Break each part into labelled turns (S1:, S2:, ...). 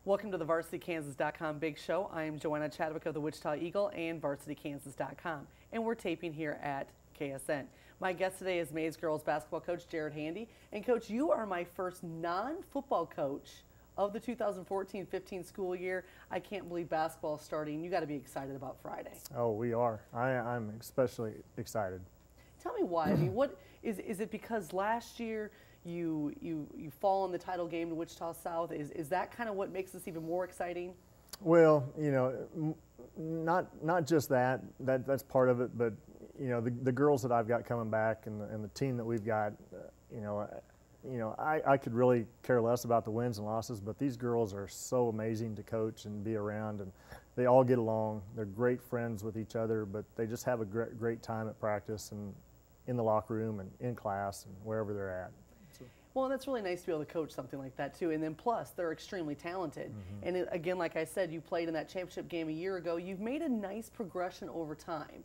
S1: Welcome to the VarsityKansas.com Big Show. I am Joanna Chadwick of the Wichita Eagle and VarsityKansas.com, and we're taping here at KSN. My guest today is Maize girls basketball coach Jerrod Handy. And Coach, you are my first non-football coach of the 2014-15 school year. I can't believe basketball is starting. You got to be excited about Friday.
S2: Oh, we are. I'm especially excited.
S1: Tell me why. I mean, what is it because last year you fall in the title game to Wichita South? Is that kind of what makes this even more exciting?
S2: Well, you know, not just that. That's part of it, but you know, the girls that I've got coming back and the team that we've got, I could really care less about the wins and losses, but these girls are so amazing to coach and be around, and they all get along. They're great friends with each other, but they just have a great time at practice and in the locker room and in class and wherever they're at.
S1: Well, that's really nice to be able to coach something like that too. And then plus, they're extremely talented.
S2: Mm-hmm.
S1: And again, like I said, you played in that championship game a year ago. You've made a nice progression over time.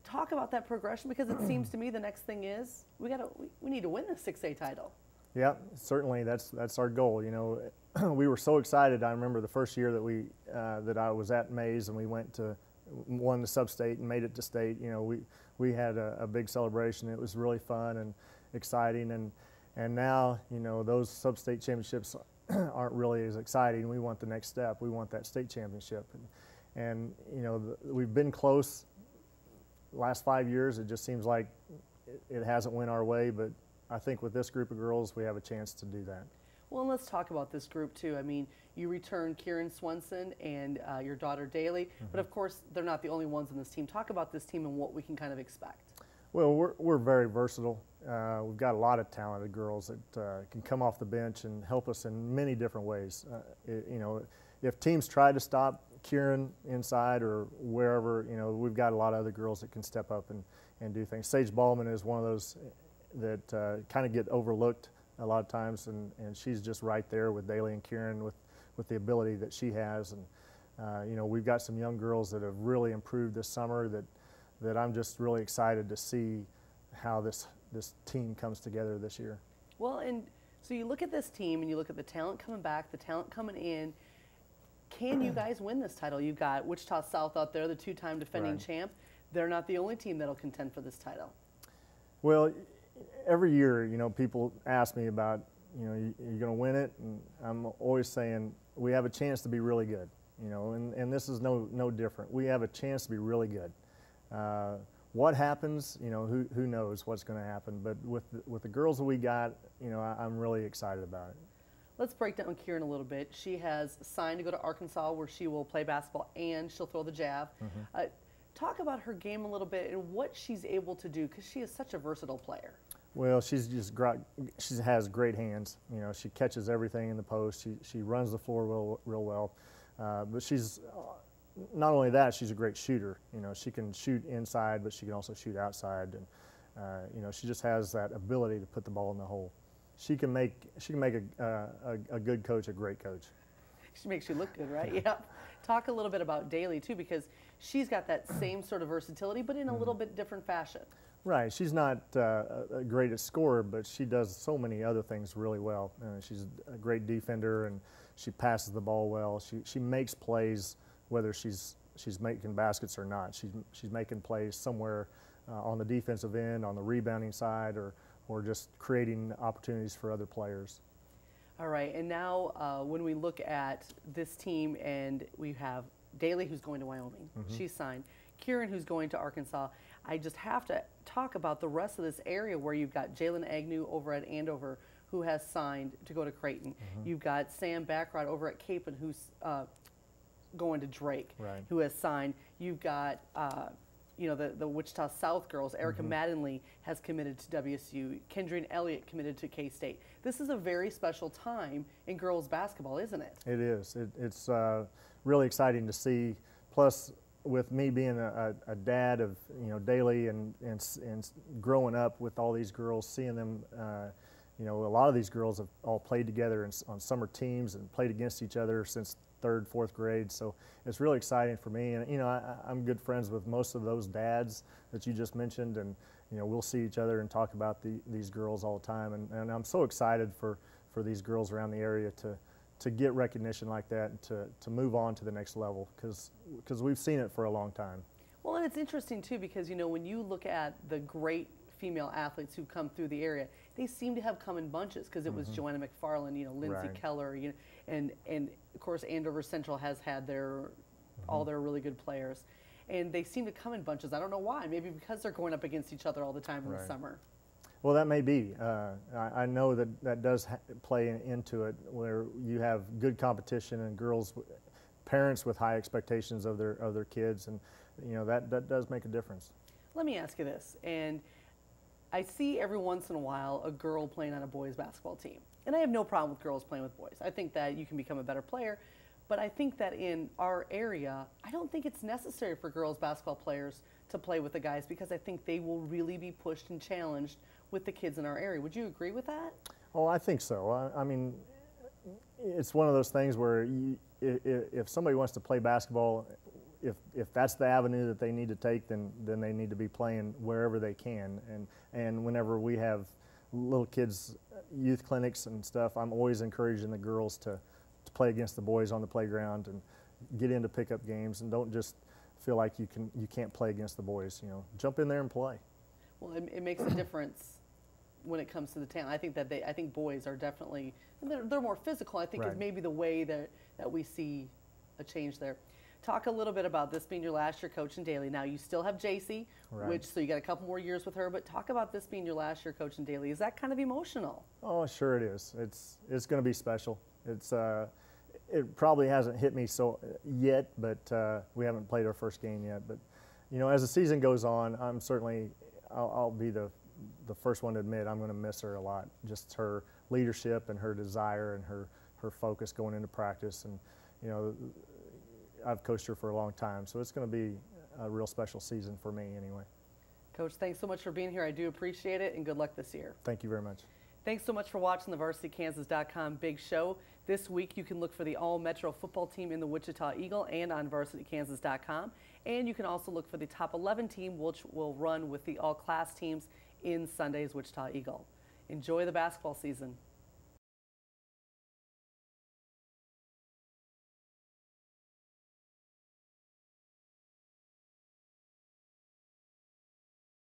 S1: Talk about that progression, because it seems to me the next thing is we need to win the 6A title.
S2: Yeah, certainly that's our goal. You know, we were so excited. I remember the first year that I was at Maize and we won the sub-state and made it to state. You know, we had a big celebration. It was really fun and exciting, and now, you know, those sub-state championships aren't really as exciting. We want the next step. We want that state championship, and you know, we've been close. Last 5 years, it just seems like it hasn't went our way, but I think with this group of girls, we have a chance to do that.
S1: Well, and let's talk about this group too. I mean, you returned Kieran Swenson and your daughter Daly,
S2: Mm-hmm.
S1: but of course, they're not the only ones on this team. Talk about this team and what we can kind of expect.
S2: Well, we're very versatile. We've got a lot of talented girls that can come off the bench and help us in many different ways. You know, if teams try to stop Kieran inside or wherever, you know, we've got a lot of other girls that can step up and do things. Sage Ballman is one of those that kind of get overlooked a lot of times, and she's just right there with Daly and Kieran with the ability that she has. And you know, we've got some young girls that have really improved this summer that I'm just really excited to see how this team comes together this year.
S1: Well, and so you look at this team and you look at the talent coming back, the talent coming in. Can you guys win this title? You've got Wichita South out there, the two-time defending
S2: Right.
S1: champ. They're not the only team that'll contend for this title.
S2: Well, every year, you know, people ask me about, you know, you're going to win it, and I'm always saying we have a chance to be really good, you know, and this is no different. We have a chance to be really good. What happens, you know, who knows what's going to happen, but with the girls that we got, you know, I'm really excited about it.
S1: Let's break down Kieran a little bit. She has signed to go to Arkansas, where she will play basketball and she'll throw the jab.
S2: Mm-hmm.
S1: Talk about her game a little bit and what she's able to do, because she is such a versatile player.
S2: Well, she has great hands. You know, she catches everything in the post. She runs the floor real well. But she's not only that, she's a great shooter. You know, she can shoot inside, but she can also shoot outside. And you know, she just has that ability to put the ball in the hole. She can make a good coach a great coach.
S1: She makes you look good, right? Yeah. Talk a little bit about Daly too, because she's got that same sort of versatility, but in a little bit different fashion.
S2: Right. She's not a great scorer, but she does so many other things really well. She's a great defender, and she passes the ball well. She makes plays, whether she's making baskets or not. She's making plays somewhere on the defensive end, on the rebounding side, or just creating opportunities for other players.
S1: All right, and now when we look at this team, and we have Daly, who's going to Wyoming.
S2: Mm-hmm.
S1: She's signed. Kieran, who's going to Arkansas. I just have to talk about the rest of this area where you've got Jalen Agnew over at Andover, who has signed to go to Creighton.
S2: Mm-hmm.
S1: You've got Sam Backrod over at Capon, who's going to Drake,
S2: Right.
S1: who has signed. You've got you know, the Wichita South girls. Erica
S2: Mm-hmm.
S1: Mattingly has committed to WSU. Kendrine Elliott committed to K-State. This is a very special time in girls basketball, isn't it?
S2: It is. It's really exciting to see. Plus, with me being a dad of, you know, Daly and growing up with all these girls, seeing them, you know, a lot of these girls have all played together on summer teams and played against each other since 3rd, 4th grade. So it's really exciting for me. And, you know, I'm good friends with most of those dads that you just mentioned. And, you know, we'll see each other and talk about these girls all the time. And I'm so excited for these girls around the area to get recognition like that and to move on to the next level, because we've seen it for a long time.
S1: Well, and it's interesting too, because when you look at the great female athletes who come through the area, they seem to have come in bunches, because it was Joanna McFarland, Lindsay
S2: Right.
S1: Keller, and of course Andover Central has had all their really good players, and they seem to come in bunches. I don't know why. Maybe because they're going up against each other all the time in the
S2: Right.
S1: summer.
S2: Well, that may be. I know that does play into it, where you have good competition and parents with high expectations of their kids, and that does make a difference.
S1: Let me ask you this, and I see every once in a while a girl playing on a boys basketball team, and I have no problem with girls playing with boys. I think that you can become a better player, but I think that in our area, I don't think it's necessary for girls basketball players to play with the guys, because I think they will really be pushed and challenged with the kids in our area. Would you agree with that?
S2: Oh, I think so. I mean, it's one of those things where if somebody wants to play basketball, if that's the avenue that they need to take, then they need to be playing wherever they can. And whenever we have little kids youth clinics and stuff, I'm always encouraging the girls to play against the boys on the playground and get into pickup games, and don't just feel like you can't play against the boys. Jump in there and play.
S1: Well, it makes a difference when it comes to the talent. I think boys are definitely, they're more physical. I think
S2: Right.
S1: is maybe the way that we see a change there. Talk a little bit about this being your last year coaching Daly. Now you still have JC,
S2: Right.
S1: so you got a couple more years with her, but talk about this being your last year coaching Daly. Is that kind of emotional?
S2: Oh, sure it is. It's going to be special. It probably hasn't hit me so yet, but we haven't played our first game yet. But as the season goes on, I'll be the first one to admit I'm going to miss her a lot. Just her leadership and her desire and her focus going into practice, and I've coached her for a long time, so it's going to be a real special season for me anyway.
S1: Coach, thanks so much for being here. I do appreciate it, and good luck this year.
S2: Thank you very much.
S1: Thanks so much for watching the VarsityKansas.com Big Show. This week you can look for the all-Metro football team in the Wichita Eagle and on VarsityKansas.com. And you can also look for the top 11 team, which will run with the all-class teams in Sunday's Wichita Eagle. Enjoy the basketball season.